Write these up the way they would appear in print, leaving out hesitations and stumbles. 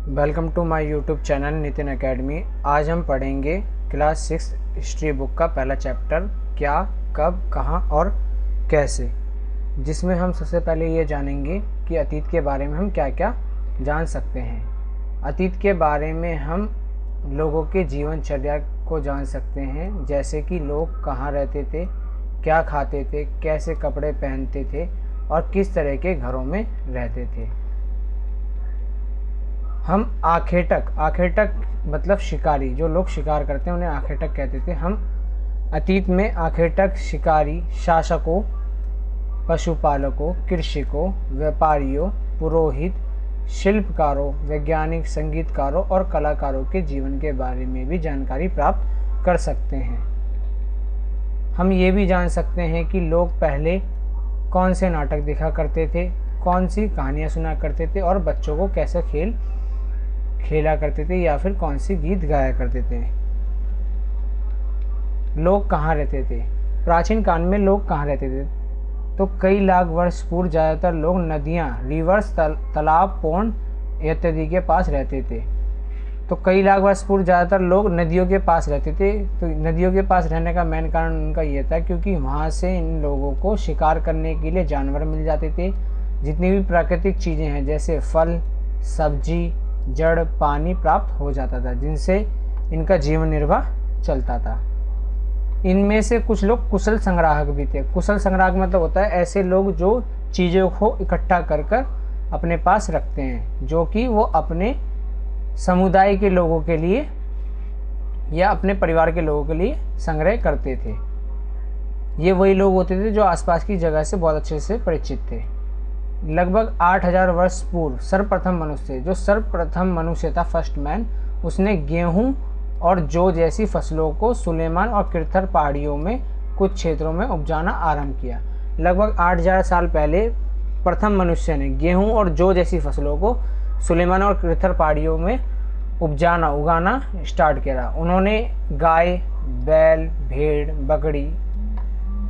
Welcome to my YouTube channel Nitin academy. आज हम पढ़ेंगे क्लास 6 हिस्ट्री बुक का पहला चैप्टर क्या, कब, कहाँ और कैसे, जिसमें हम सबसे पहले ये जानेंगे कि अतीत के बारे में हम क्या क्या जान सकते हैं। अतीत के बारे में हम लोगों के जीवनचर्या को जान सकते हैं, जैसे कि लोग कहाँ रहते थे, क्या खाते थे, कैसे कपड़े पहनते थे और किस तरह के घरों में रहते थे। हम आखेटक मतलब शिकारी, जो लोग शिकार करते हैं उन्हें आखेटक कहते थे। हम अतीत में आखेटक शिकारी, शासकों, पशुपालकों, कृषकों, व्यापारियों, पुरोहित, शिल्पकारों, वैज्ञानिक, संगीतकारों और कलाकारों के जीवन के बारे में भी जानकारी प्राप्त कर सकते हैं। हम ये भी जान सकते हैं कि लोग पहले कौन से नाटक देखा करते थे, कौन सी कहानियाँ सुना करते थे और बच्चों को कैसे खेला करते थे या फिर कौन सी गीत गाया करते थे। लोग कहाँ रहते थे? प्राचीन काल में लोग कहाँ रहते थे? तो कई लाख वर्ष पूर्व ज़्यादातर लोग नदियाँ, रिवर्स, तालाब, पौंड इत्यादि के पास रहते थे। तो कई लाख वर्ष पूर्व ज़्यादातर लोग नदियों के पास रहते थे। तो नदियों के पास रहने का मेन कारण उनका ये था क्योंकि वहाँ से इन लोगों को शिकार करने के लिए जानवर मिल जाते थे। जितनी भी प्राकृतिक चीज़ें हैं जैसे फल, सब्जी, जड़, पानी प्राप्त हो जाता था, जिनसे इनका जीवन निर्वाह चलता था। इनमें से कुछ लोग कुशल संग्राहक भी थे। कुशल संग्राहक मतलब होता है ऐसे लोग जो चीज़ों को इकट्ठा कर अपने पास रखते हैं, जो कि वो अपने समुदाय के लोगों के लिए या अपने परिवार के लोगों के लिए संग्रह करते थे। ये वही लोग होते थे जो आसपास की जगह से बहुत अच्छे से परिचित थे। लगभग 8000 वर्ष पूर्व सर्वप्रथम मनुष्य था, फर्स्ट मैन, उसने गेहूं और जौ जैसी फसलों को सुलेमान और किरथर पहाड़ियों में कुछ क्षेत्रों में उपजाना आरंभ किया। लगभग 8000 साल पहले प्रथम मनुष्य ने गेहूं और जौ जैसी फसलों को सुलेमान और किरथर पहाड़ियों में उगाना स्टार्ट किया। उन्होंने गाय, बैल, भेड़, बकरी,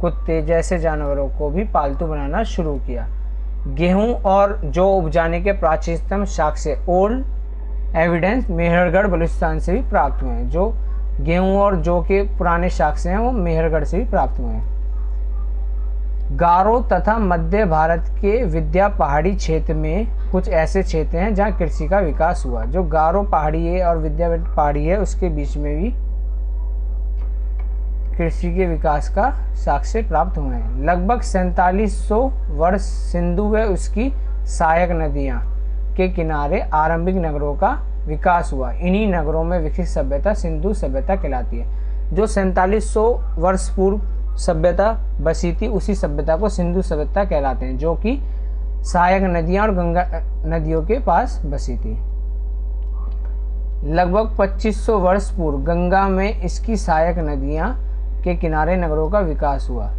कुत्ते जैसे जानवरों को भी पालतू बनाना शुरू किया। गेहूं और जौ उपजाने के प्राचीनतम साक्ष्य ओल्ड एविडेंस मेहरगढ़ बलूचिस्तान से भी प्राप्त हुए हैं। जो गेहूं और जौ के पुराने साक्ष्य हैं वो मेहरगढ़ से भी प्राप्त हुए हैं। गारो तथा मध्य भारत के विंध्य पहाड़ी क्षेत्र में कुछ ऐसे क्षेत्र हैं जहां कृषि का विकास हुआ। जो गारो पहाड़ी है और विंध्य पहाड़ी है उसके बीच में भी कृषि के विकास का साक्ष्य प्राप्त हुए हैं। लगभग 4700 वर्ष सिंधु व उसकी सहायक नदियां के किनारे आरंभिक नगरों का विकास हुआ। इन्हीं नगरों में विकसित सभ्यता सिंधु सभ्यता कहलाती है। जो 4700 वर्ष पूर्व सभ्यता बसी थी उसी सभ्यता को सिंधु सभ्यता कहलाते हैं, जो कि सहायक नदियां और गंगा नदियों के पास बसी थी। लगभग 2500 वर्ष पूर्व गंगा में इसकी सहायक नदियां के किनारे नगरों का विकास हुआ।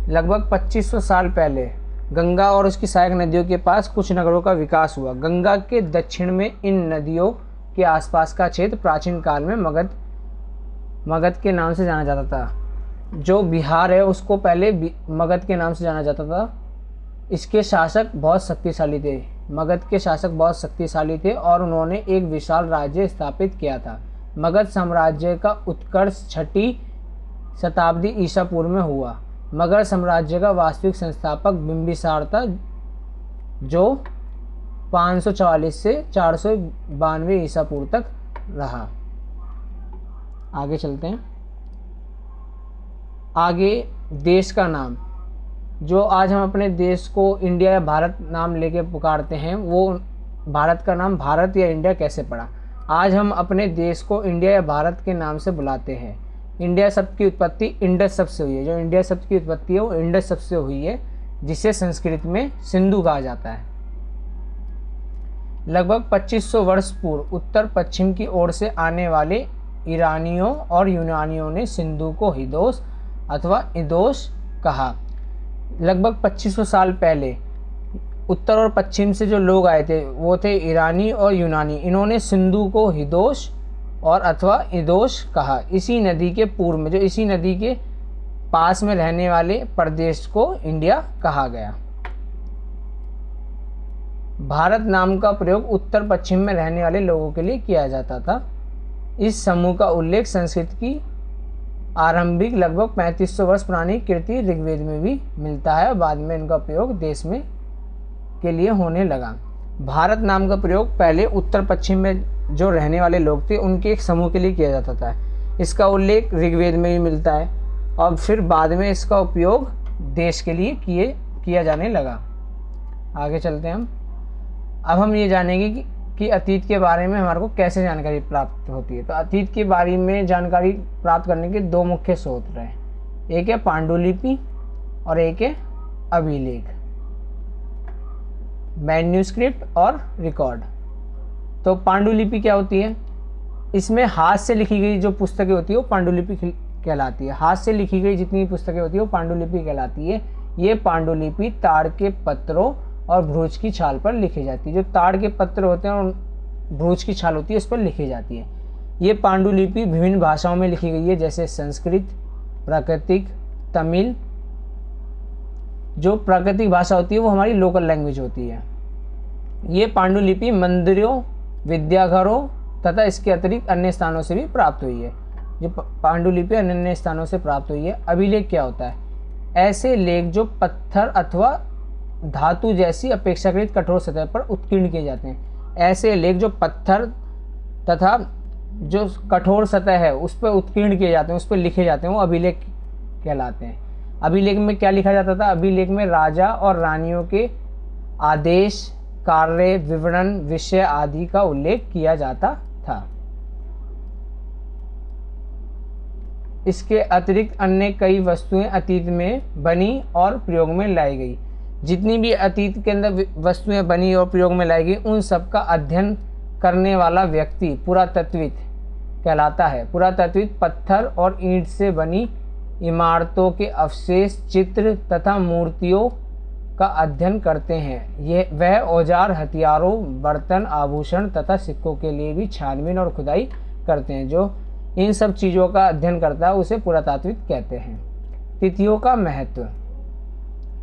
लगभग 2500 साल पहले गंगा और उसकी सहायक नदियों के पास कुछ नगरों का विकास हुआ। गंगा के दक्षिण में इन नदियों के आसपास का क्षेत्र प्राचीन काल में मगध के नाम से जाना जाता था। जो बिहार है उसको पहले मगध के नाम से जाना जाता था। इसके शासक बहुत शक्तिशाली थे। मगध के शासक बहुत शक्तिशाली थे और उन्होंने एक विशाल राज्य स्थापित किया था। मगध साम्राज्य का उत्कर्ष 6ठी शताब्दी ईसा पूर्व में हुआ। मगध साम्राज्य का वास्तविक संस्थापक बिंबिसार था, जो 544 से 492 ईसा पूर्व तक रहा। आगे चलते हैं। आगे देश का नाम, जो आज हम अपने देश को इंडिया या भारत नाम लेके पुकारते हैं, वो भारत का नाम भारत या इंडिया कैसे पड़ा? आज हम अपने देश को इंडिया या भारत के नाम से बुलाते हैं। इंडिया शब्द की उत्पत्ति इंडस शब्द से हुई है। जो इंडिया शब्द की उत्पत्ति है वो इंडस शब्द से हुई है, जिसे संस्कृत में सिंधु कहा जाता है। लगभग 2500 वर्ष पूर्व उत्तर पश्चिम की ओर से आने वाले ईरानियों और यूनानियों ने सिंधु को हिदोस अथवा इदोस कहा। लगभग 2500 साल पहले उत्तर और पश्चिम से जो लोग आए थे वो थे ईरानी और यूनानी। इन्होंने सिंधु को हिदोस और अथवा इदोस कहा। इसी नदी के पूर्व में, जो इसी नदी के पास में रहने वाले प्रदेश को इंडिया कहा गया। भारत नाम का प्रयोग उत्तर पश्चिम में रहने वाले लोगों के लिए किया जाता था। इस समूह का उल्लेख संस्कृत की आरंभिक लगभग 3500 वर्ष पुरानी कृति ऋग्वेद में भी मिलता है। बाद में इनका प्रयोग देश में के लिए होने लगा। भारत नाम का प्रयोग पहले उत्तर पश्चिम में जो रहने वाले लोग थे उनके एक समूह के लिए किया जाता था। इसका उल्लेख ऋग्वेद में भी मिलता है और फिर बाद में इसका उपयोग देश के लिए किया जाने लगा। आगे चलते हैं हम। अब हम ये जानेंगे कि अतीत के बारे में हमारे को कैसे जानकारी प्राप्त होती है। तो अतीत के बारे में जानकारी प्राप्त करने के दो मुख्य स्रोत हैं, एक है पांडुलिपि और एक है अभिलेख, मैन्यूस्क्रिप्ट और रिकॉर्ड। तो पांडुलिपि क्या होती है? इसमें हाथ से लिखी गई जो पुस्तकें होती है वो पांडुलिपि कहलाती है। हाथ से लिखी गई जितनी पुस्तकें होती है वो पांडुलिपि कहलाती है। ये पांडुलिपि ताड़ के पत्रों और भ्रूज की छाल पर लिखी जाती है। जो ताड़ के पत्र होते हैं और भ्रूज की छाल होती है उस पर लिखी जाती है। ये पांडुलिपि विभिन्न भाषाओं में लिखी गई है, जैसे संस्कृत, प्राकृतिक, तमिल। जो प्राकृतिक भाषा होती है वो हमारी लोकल लैंग्वेज होती है। ये पांडुलिपि मंदिरों, विद्याघरों तथा इसके अतिरिक्त अन्य स्थानों से भी प्राप्त हुई है। जो पांडुलिपि अन्य स्थानों से प्राप्त हुई है। अभिलेख क्या होता है? ऐसे लेख जो पत्थर अथवा धातु जैसी अपेक्षाकृत कठोर सतह पर उत्कीर्ण किए जाते हैं। ऐसे लेख जो पत्थर तथा जो कठोर सतह है उस पर उत्कीर्ण किए जाते हैं, उस पर लिखे जाते हैं, वो अभिलेख कहलाते हैं। अभिलेख में क्या लिखा जाता था? अभिलेख में राजा और रानियों के आदेश, कार्य विवरण, विषय आदि का उल्लेख किया जाता था। इसके अतिरिक्त अन्य कई वस्तुएं अतीत में बनी और प्रयोग में लाई गई। जितनी भी अतीत के अंदर वस्तुएं बनी और प्रयोग में लाई गई उन सब का अध्ययन करने वाला व्यक्ति पुरातत्विद कहलाता है। पुरातत्विद पत्थर और ईंट से बनी इमारतों के अवशेष, चित्र तथा मूर्तियों का अध्ययन करते हैं। वह औजार, हथियारों, बर्तन, आभूषण तथा सिक्कों के लिए भी छानबीन और खुदाई करते हैं। जो इन सब चीज़ों का अध्ययन करता है उसे पुरातत्विद कहते हैं। तिथियों का महत्व।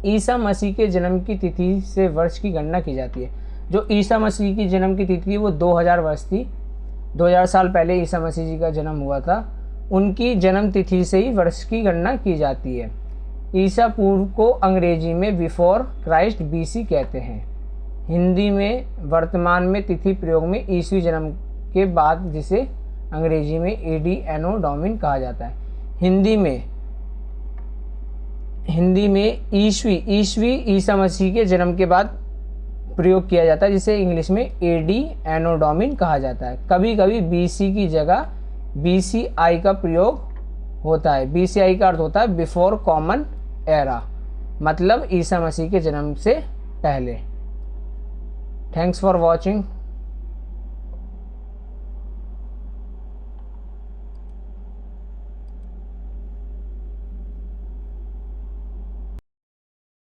ईसा मसीह के जन्म की तिथि से वर्ष की गणना की जाती है। जो ईसा मसीह की जन्म की तिथि वो 2000 वर्ष थी। 2000 साल पहले ईसा मसीह जी का जन्म हुआ था। उनकी जन्म तिथि से ही वर्ष की गणना की जाती है। ईसा पूर्व को अंग्रेजी में बिफोर क्राइस्ट BC कहते हैं। हिंदी में वर्तमान में तिथि प्रयोग में ईसवी जन्म के बाद, जिसे अंग्रेजी में AD एनो डोमिन कहा जाता है। हिंदी में ईसवी ईसा मसीह के जन्म के बाद प्रयोग किया जाता है, जिसे इंग्लिश में AD एनो डोमिन कहा जाता है। कभी कभी BC की जगह BCI का प्रयोग होता है। BCI का अर्थ होता है बिफोर कॉमन एरा, मतलब ईसा मसीह के जन्म से पहले। Thanks for watching.